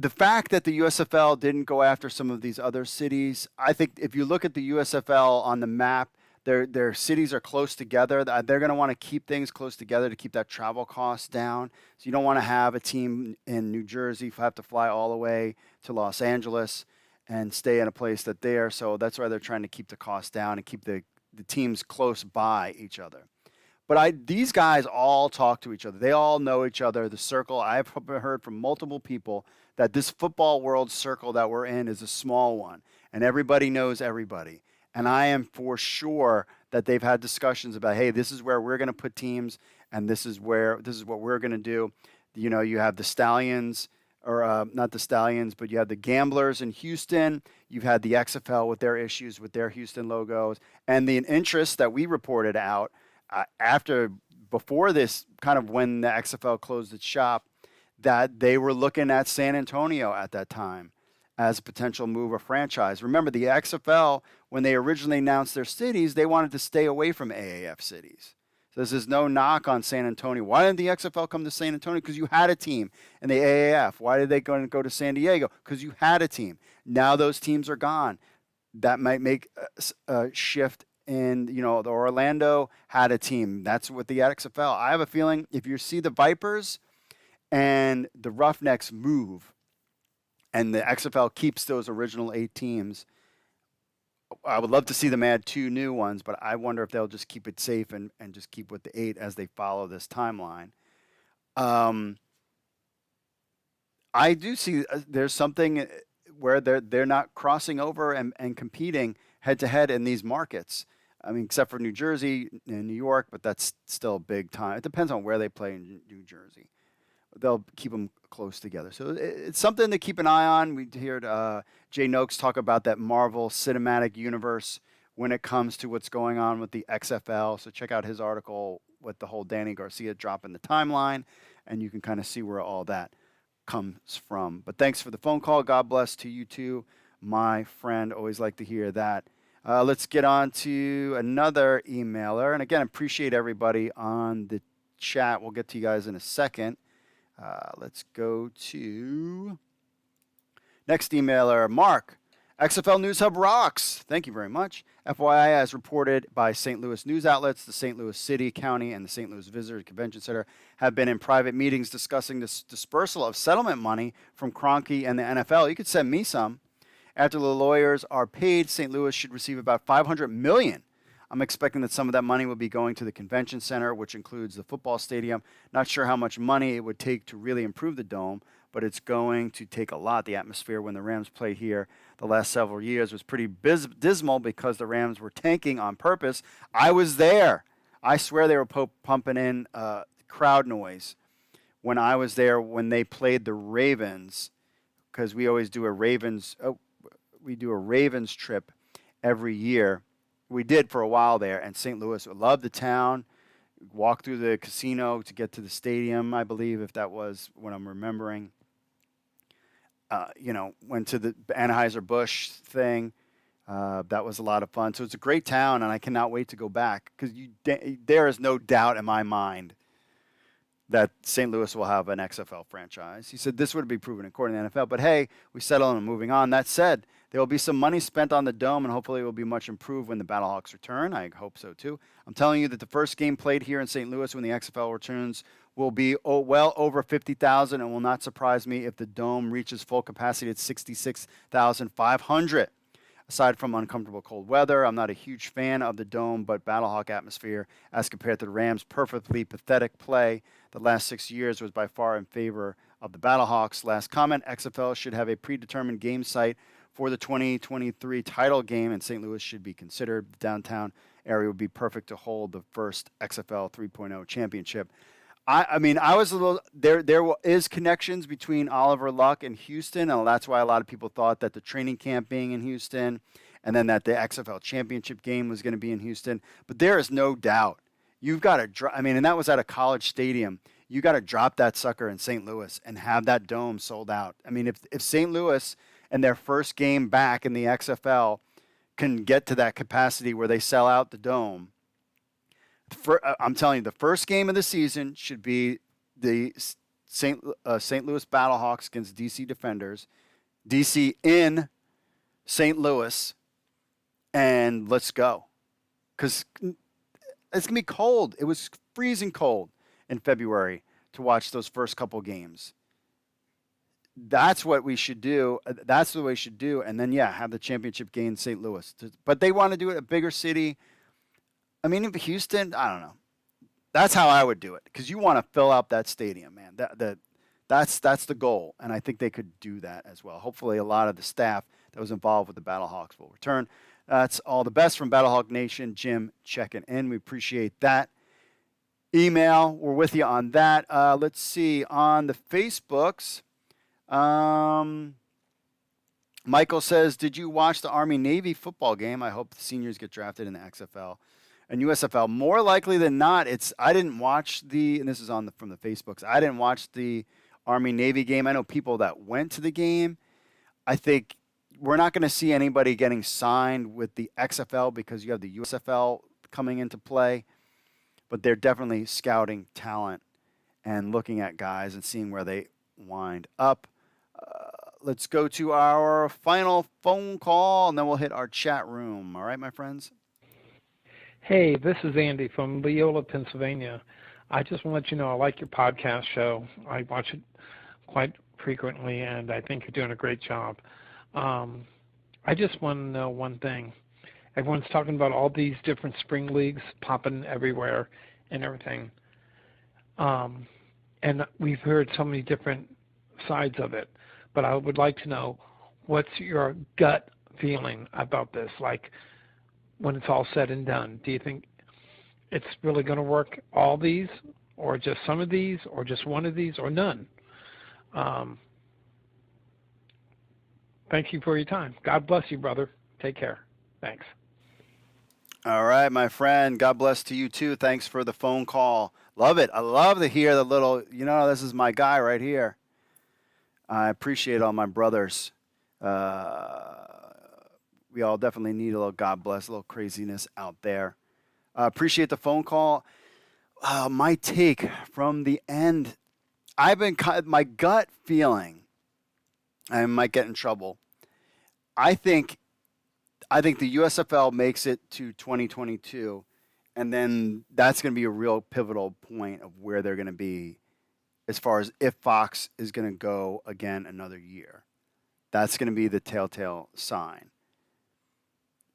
fact that the USFL didn't go after some of these other cities, I think if you look at the USFL on the map, their cities are close together. They're going to want to keep things close together to keep that travel cost down. So you don't want to have a team in New Jersey have to fly all the way to Los Angeles and stay in a place that there. So that's why they're trying to keep the cost down and keep the teams close by each other. But these guys all talk to each other. They all know each other. The circle, I've heard from multiple people that this football world circle that we're in is a small one, and everybody knows everybody. And I am for sure that they've had discussions about, hey, this is where we're going to put teams, and this is what we're going to do. You know, you have the Stallions, or not the Stallions, but you have the Gamblers in Houston. You've had the XFL with their issues with their Houston logos, and the interest that we reported out before this, kind of when the XFL closed its shop, that they were looking at San Antonio at that time as a potential move or franchise. Remember, the XFL, when they originally announced their cities, they wanted to stay away from AAF cities. So this is no knock on San Antonio. Why didn't the XFL come to San Antonio? Because you had a team in the AAF. Why did they go to San Diego? Because you had a team. Now those teams are gone. That might make a shift in, the Orlando had a team. That's what the XFL. I have a feeling if you see the Vipers and the Roughnecks move and the XFL keeps those original 8 teams, I would love to see them add 2 new ones, but I wonder if they'll just keep it safe and just keep with the 8 as they follow this timeline. I do see there's something where they're not crossing over and competing head-to-head in these markets. I mean, except for New Jersey and New York, but that's still a big time. It depends on where they play in New Jersey. They'll keep them close together. So it's something to keep an eye on. We heard Jay Noakes talk about that Marvel Cinematic Universe when it comes to what's going on with the XFL. So check out his article with the whole Danny Garcia drop in the timeline, and you can kind of see where all that comes from. But thanks for the phone call. God bless to you too, my friend. Always like to hear that. Let's get on to another emailer. And again, appreciate everybody on the chat. We'll get to you guys in a second. Let's go to next emailer, Mark. XFL News Hub rocks. Thank you very much. FYI, as reported by St. Louis news outlets, the St. Louis City, County, and the St. Louis Visitor Convention Center have been in private meetings discussing this dispersal of settlement money from Kroenke and the NFL. You could send me some. After the lawyers are paid, St. Louis should receive about $500 million. I'm expecting that some of that money will be going to the convention center, which includes the football stadium. Not sure how much money it would take to really improve the dome, but it's going to take a lot. The atmosphere when the Rams played here the last several years was pretty dismal because the Rams were tanking on purpose. I was there. I swear they were pumping in crowd noise when I was there when they played the Ravens, because we always do a Ravens trip every year. We did for a while there, and St. Louis loved the town. Walked through the casino to get to the stadium, I believe, if that was what I'm remembering. Went to the Anheuser-Busch thing. That was a lot of fun. So it's a great town, and I cannot wait to go back because there is no doubt in my mind that St. Louis will have an XFL franchise. He said this would be proven according to the NFL, but hey, we settled on moving on. That said, There will be some money spent on the dome, and hopefully it will be much improved when the Battlehawks return. I hope so too. I'm telling you that the first game played here in St. Louis when the XFL returns will be well over 50,000, and will not surprise me if the dome reaches full capacity at 66,500. Aside from uncomfortable cold weather, I'm not a huge fan of the dome, but Battlehawk atmosphere as compared to the Rams' perfectly pathetic play the last 6 years was by far in favor of the Battlehawks. Last comment, XFL should have a predetermined game site for the 2023 title game, and St. Louis should be considered. The downtown area would be perfect to hold the first XFL 3.0 championship. I mean, I was a little there. There is connections between Oliver Luck and Houston, and that's why a lot of people thought that the training camp being in Houston, and then that the XFL championship game was going to be in Houston. But there is no doubt you've got to. I mean, and that was at a college stadium. You got to drop that sucker in St. Louis and have that dome sold out. I mean, if St. Louis and their first game back in the XFL can get to that capacity where they sell out the dome. I'm telling you, the first game of the season should be the St. Louis Battlehawks against DC Defenders, DC in St. Louis, and let's go. Because it's going to be cold. It was freezing cold in February to watch those first couple games. That's what we should do. That's the way we should do. And then, have the championship game in St. Louis. But they want to do it a bigger city. I mean, in Houston, I don't know. That's how I would do it, because you want to fill out that stadium, man. That's the goal, and I think they could do that as well. Hopefully, a lot of the staff that was involved with the Battlehawks will return. That's all the best from Battlehawk Nation. Jim checking in. We appreciate that. Email, we're with you on that. Let's see, on the Facebooks, Michael says, did you watch the Army-Navy football game? I hope the seniors get drafted in the XFL. And USFL, more likely than not, I didn't watch and this is from the Facebooks, I didn't watch the Army-Navy game. I know people that went to the game. I think we're not going to see anybody getting signed with the XFL because you have the USFL coming into play. But they're definitely scouting talent and looking at guys and seeing where they wind up. Let's go to our final phone call, and then we'll hit our chat room. All right, my friends? Hey, this is Andy from Leola, Pennsylvania. I just want to let you know I like your podcast show. I watch it quite frequently, and I think you're doing a great job. I just want to know one thing. Everyone's talking about all these different spring leagues popping everywhere and everything. And we've heard so many different sides of it. But I would like to know, what's your gut feeling about this? Like, when it's all said and done, do you think it's really going to work, all these, or just some of these, or just one of these, or none? Thank you for your time. God bless you, brother. Take care. Thanks. All right, my friend. God bless to you, too. Thanks for the phone call. Love it. I love to hear the little, this is my guy right here. I appreciate all my brothers. We all definitely need a little God bless, a little craziness out there. Appreciate the phone call. My take from the end, my gut feeling, I might get in trouble. I think the USFL makes it to 2022, and then that's going to be a real pivotal point of where they're going to be as far as if Fox is going to go again another year. That's going to be the telltale sign.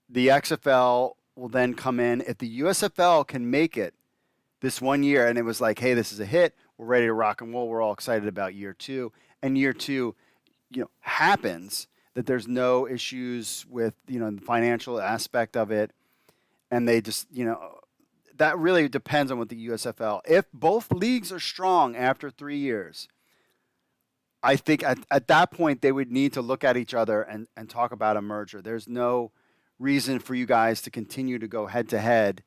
The XFL will then come in. If the USFL can make it this 1 year, and it was like, hey, this is a hit, we're ready to rock and roll, we're all excited about year two, and year two, happens, that there's no issues with, the financial aspect of it, and they just, that really depends on what the USFL. If both leagues are strong after 3 years, I think at that point they would need to look at each other and talk about a merger. There's no reason for you guys to continue to go head to head,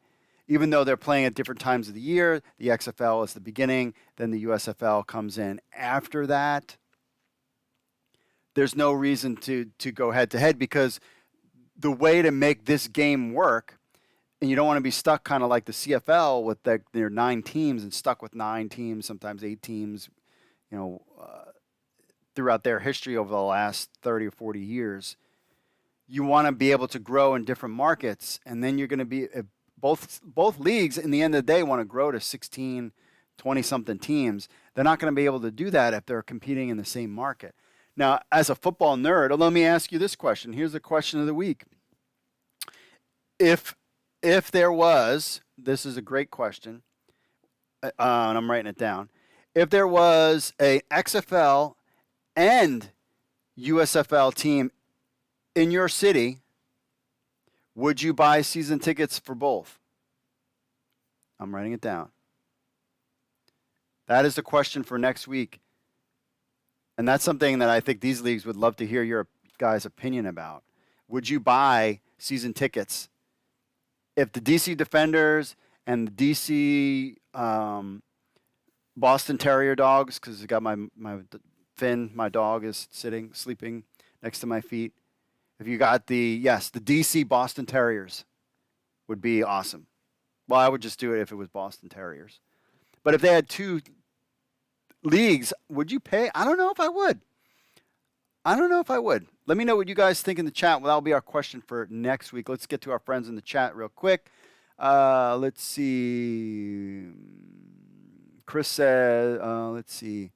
even though they're playing at different times of the year. The XFL is the beginning, then the USFL comes in after that. There's no reason to go head to head, because the way to make this game work, and you don't want to be stuck kind of like the CFL with their 9 teams and stuck with 9 teams, sometimes 8 teams, throughout their history over the last 30 or 40 years. you want to be able to grow in different markets, and then you're going to be both leagues in the end of the day want to grow to 16, 20-something teams. They're not going to be able to do that if they're competing in the same market. Now, as a football nerd, let me ask you this question. Here's the question of the week. If there was, this is a great question, and I'm writing it down. If there was a XFL and USFL team in your city, would you buy season tickets for both? I'm writing it down. That is the question for next week. And that's something that I think these leagues would love to hear your guys' opinion about. Would you buy season tickets if the DC Defenders and the DC Boston Terrier dogs, because I got my Finn, my dog, is sleeping next to my feet. If you got the DC Boston Terriers would be awesome. Well, I would just do it if it was Boston Terriers. But if they had two leagues, would you pay? I don't know if I would. Let me know what you guys think in the chat. Well, that'll be our question for next week. Let's get to our friends in the chat real quick. Let's see. Chris says, let's see.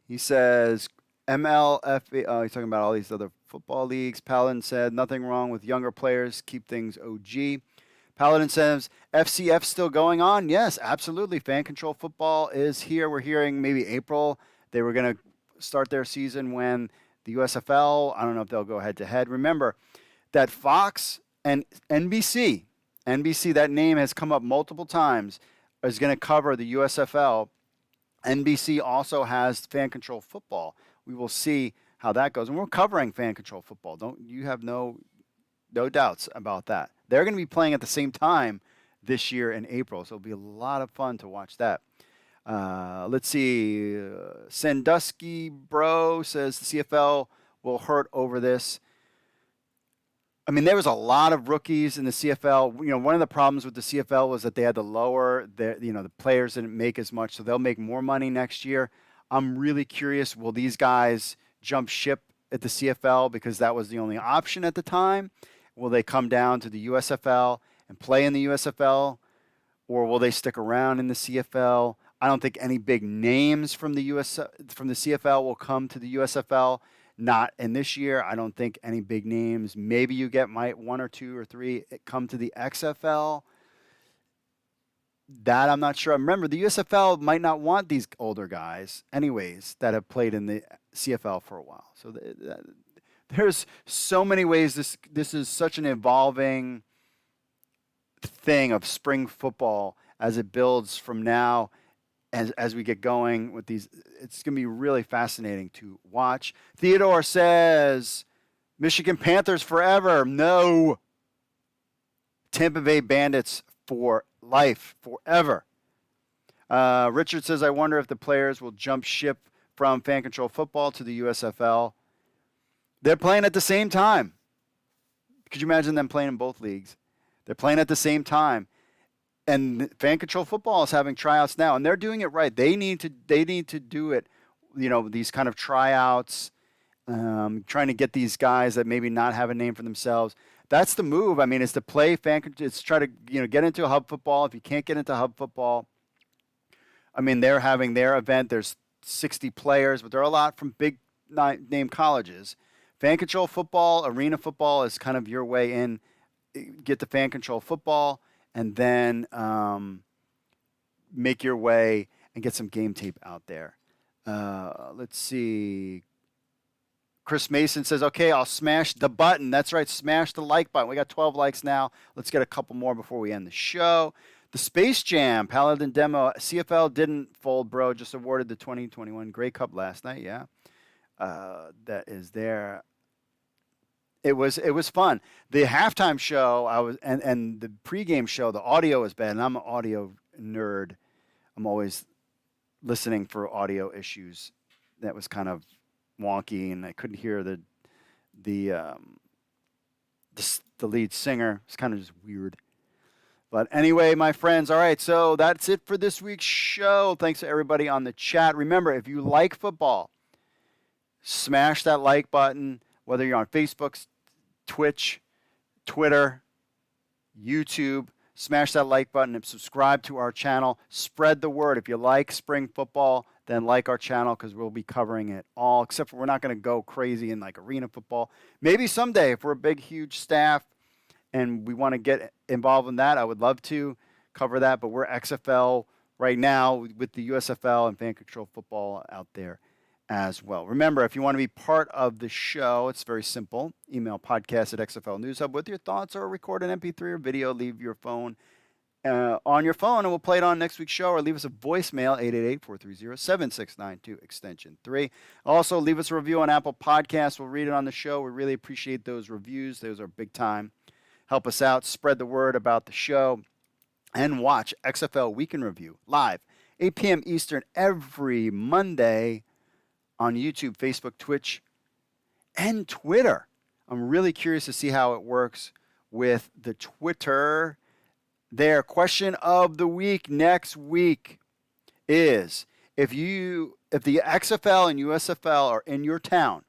He says, MLF, he's talking about all these other football leagues. Paladin said, nothing wrong with younger players. Keep things OG. Paladin says, FCF still going on? Yes, absolutely. Fan Control Football is here. We're hearing maybe April. They were going to start their season when the USFL, I don't know if they'll go head-to-head. Remember that Fox and NBC, that name has come up multiple times, is going to cover the USFL. NBC also has Fan Control Football. We will see how that goes. And we're covering Fan Control Football. You have no doubts about that. They're going to be playing at the same time this year in April, so it'll be a lot of fun to watch that. Let's see. Sandusky Bro says the CFL will hurt over this. I mean, there was a lot of rookies in the CFL. You know, one of the problems with the CFL was that they had to lower the players didn't make as much, so they'll make more money next year. I'm really curious, will these guys jump ship at the CFL because that was the only option at the time? Will they come down to the USFL and play in the USFL, or will they stick around in the CFL? I don't think any big names from the CFL will come to the USFL. Not in this year. I don't think any big names. Maybe you get one or two or three come to the XFL. That I'm not sure. Remember, the USFL might not want these older guys anyways that have played in the CFL for a while. So there's so many ways this is such an evolving thing of spring football as it builds from now as we get going with these. It's going to be really fascinating to watch. Theodore says, Michigan Panthers forever. No. Tampa Bay Bandits for life, forever. Richard says, I wonder if the players will jump ship from Fan Control Football to the USFL. They're playing at the same time. Could you imagine them playing in both leagues? They're playing at the same time. And Fan Control Football is having tryouts now, and they're doing it right. They need to do it, these kind of tryouts, trying to get these guys that maybe not have a name for themselves. That's the move. I mean, it's to play it's try to get into hub football. If you can't get into hub football, I mean, they're having their event. There's 60 players, but there are a lot from big name colleges. Fan Control Football, Arena Football is kind of your way in. Get to Fan Control Football, and then make your way and get some game tape out there. Let's see. Chris Mason says, okay, I'll smash the button. That's right, smash the like button. We got 12 likes now. Let's get a couple more before we end the show. The Space Jam Paladin demo. CFL didn't fold, bro. Just awarded the 2021 Grey Cup last night. Yeah, that is there. It was fun. The halftime show and the pregame show. The audio was bad, and I'm an audio nerd. I'm always listening for audio issues. That was kind of wonky, and I couldn't hear the lead singer. It's kind of just weird. But anyway, my friends, all right, so that's it for this week's show. Thanks to everybody on the chat. Remember, if you like football, smash that like button. whether you're on Facebook, Twitch, Twitter, YouTube. Smash that like button and subscribe to our channel. Spread the word. If you like spring football, then like our channel because we'll be covering it all, except for we're not going to go crazy in like arena football. Maybe someday if we're a big, huge staff and we want to get involved in that, I would love to cover that. But we're XFL right now with the USFL and fan control football out there as well. Remember, if you want to be part of the show, it's very simple. Email podcast@XFL News Hub with your thoughts or record an MP3 or video. Leave your phone on your phone and we'll play it on next week's show, or leave us a voicemail, 888-430-7692, extension 3. Also, leave us a review on Apple Podcasts. We'll read it on the show. We really appreciate those reviews. Those are big time. Help us out. Spread the word about the show. And watch XFL Week in Review live, 8 p.m. Eastern every Monday on YouTube, Facebook, Twitch, and Twitter. I'm really curious to see how it works with the Twitter there. Question of the week next week is, if the XFL and USFL are in your town,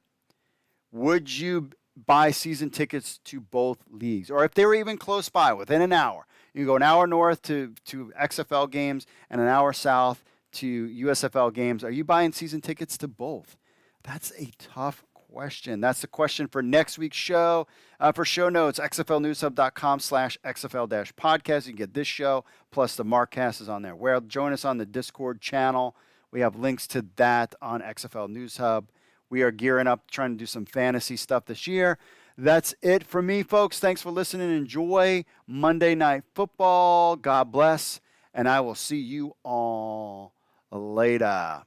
would you buy season tickets to both leagues? Or if they were even close by, within an hour, you go an hour north to XFL games and an hour south to USFL games, are you buying season tickets to both? That's a tough question. That's the question for next week's show. For show notes, xflnewshub.com/xfl-podcast. You can get this show, plus the Markcast is on there. Well, join us on the Discord channel. We have links to that on XFL News Hub. We are gearing up, trying to do some fantasy stuff this year. That's it for me, folks. Thanks for listening. Enjoy Monday Night Football. God bless, and I will see you all later.